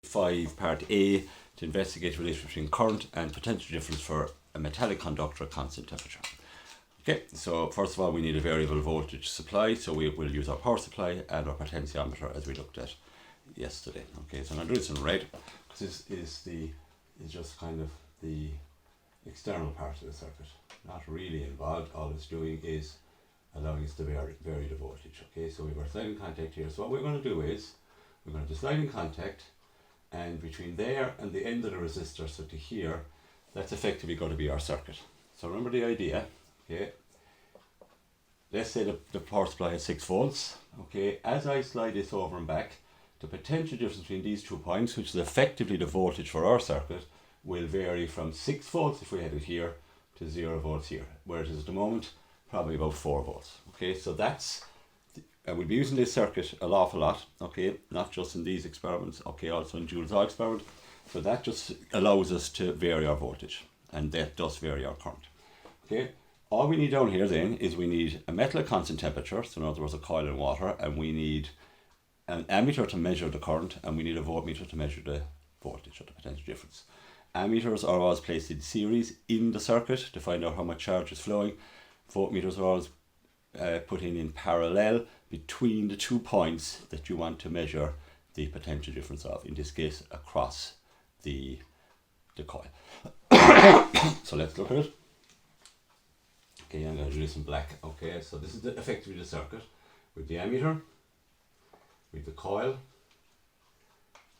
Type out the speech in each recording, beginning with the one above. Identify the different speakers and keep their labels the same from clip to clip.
Speaker 1: 5 part A to investigate the relationship between current and potential difference for a metallic conductor at constant temperature. Okay, so first of all we need a variable voltage supply, so we will use our power supply and our potentiometer as we looked at yesterday. Okay, so I'm going to do this in red because this is just kind of the external part of the circuit, not really involved. All it's doing is allowing us to vary the voltage. Okay, so we've got sliding contact here. So what we're going to do is we're going to do sliding contact, and between there and the end of the resistor, so to here, that's effectively going to be our circuit. So remember the idea. Okay, let's say the power supply has 6 volts. Okay, as I slide this over and back, the potential difference between these 2 points, which is effectively the voltage for our circuit, will vary from 6 volts if we had it here to 0 volts here, where it is at the moment probably about 4 volts. Okay, so that's, and we'll be using this circuit an awful lot, okay, not just in these experiments, okay, also in Joule's law experiment. So that just allows us to vary our voltage, and that does vary our current. Okay, all we need down here then is we need a metal at constant temperature, so in other words a coil in water, and we need an ammeter to measure the current, and we need a voltmeter to measure the voltage or the potential difference. Ammeters are always placed in series in the circuit to find out how much charge is flowing. Voltmeters are always put in parallel between the 2 points that you want to measure the potential difference of, in this case across the coil. So let's look at it. Okay, I'm going to do this in black. Okay, so this is effectively the circuit with the ammeter, with the coil.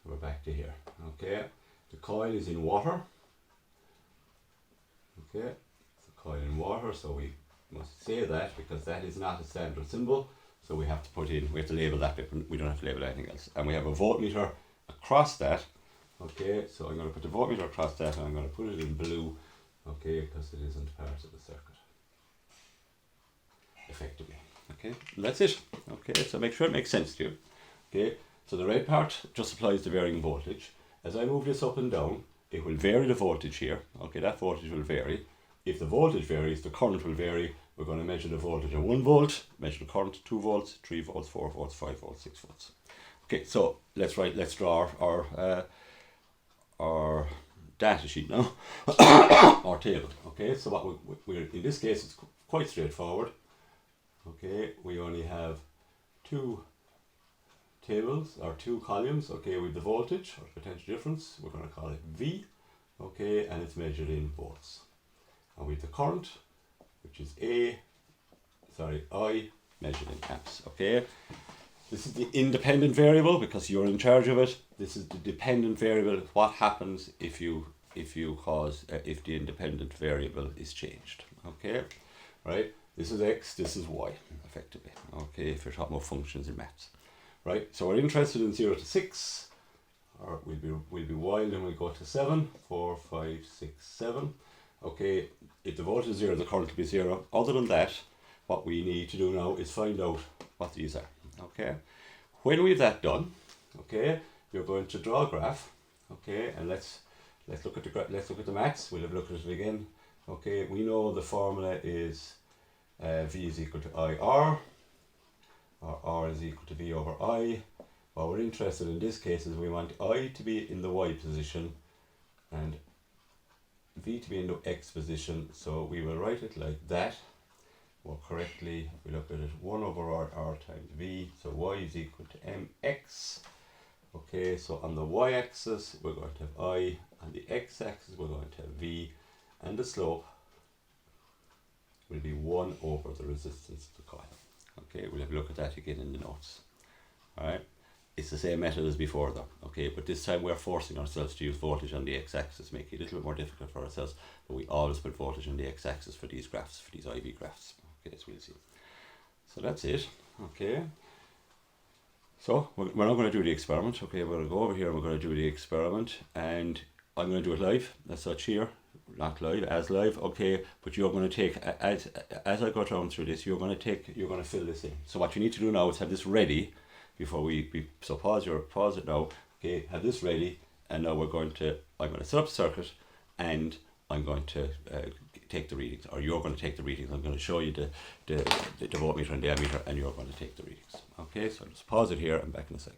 Speaker 1: We're back to here. Okay, the coil is in water. Okay, it's a coil in water, so we must say that because that is not a standard symbol, so we have to label that bit, we don't have to label anything else. And we have a voltmeter across that. Okay, so I'm going to put the voltmeter across that, and I'm going to put it in blue, okay, because it isn't part of the circuit effectively. Okay, and that's it. Okay, so make sure it makes sense to you. Okay, so the red part just applies the varying voltage. As I move this up and down, it will vary the voltage here. Okay, that voltage will vary. If the voltage varies, the current will vary. We're going to measure the voltage at 1 volt, measure the current 2 volts, 3 volts, 4 volts, 5 volts, 6 volts. Okay, so let's draw our data sheet now, our table. Okay, so what we're in this case, it's quite straightforward. Okay, we only have 2 tables or 2 columns. Okay, with the voltage or potential difference, we're going to call it V. Okay, and it's measured in volts. And with the current, which is I, measured in amps. Okay, this is the independent variable because you're in charge of it. This is the dependent variable. What happens if the independent variable is changed? Okay, right. This is x. This is y, effectively. Okay, if you're talking about functions in maths, right. So we're interested in 0 to 6, or we'll be wild and we'll go to 7, 4, 5, 6, 7. Okay, if the voltage is 0, the current will be 0. Other than that, what we need to do now is find out what these are. Okay, when we have that done, okay, you're going to draw a graph. Okay, and let's look at the maths. We'll have a look at it again. Okay, we know the formula is V is equal to IR, or R is equal to V over I. What we're interested in this case is we want I to be in the Y position and V to be in the X position, so we will write it like that. More correctly, if we look at it, 1 over R times V, so Y is equal to MX. Okay, so on the Y-axis we're going to have I, on the X-axis we're going to have V, and the slope will be 1 over the resistance of the coil. Okay, we'll have a look at that again in the notes. Alright, it's the same method as before though, okay, but this time we're forcing ourselves to use voltage on the x-axis, making it a little bit more difficult for ourselves, but we always put voltage on the x-axis for these graphs, for these IV graphs. Okay, so we'll see. So that's it. Okay, so we're not going to do the experiment. Okay, we're going to go over here and we're going to do the experiment, and I'm going to do it live as such here, not live, as live. Okay, but you're going to take, as I go down through this, you're going to fill this in. So what you need to do now is have this ready before so pause it now. Okay, have this ready, and now I'm going to set up the circuit, and I'm going to take the readings, or you're going to take the readings. I'm going to show you the voltmeter and the ammeter, and you're going to take the readings. Okay, so just pause it here and back in a sec.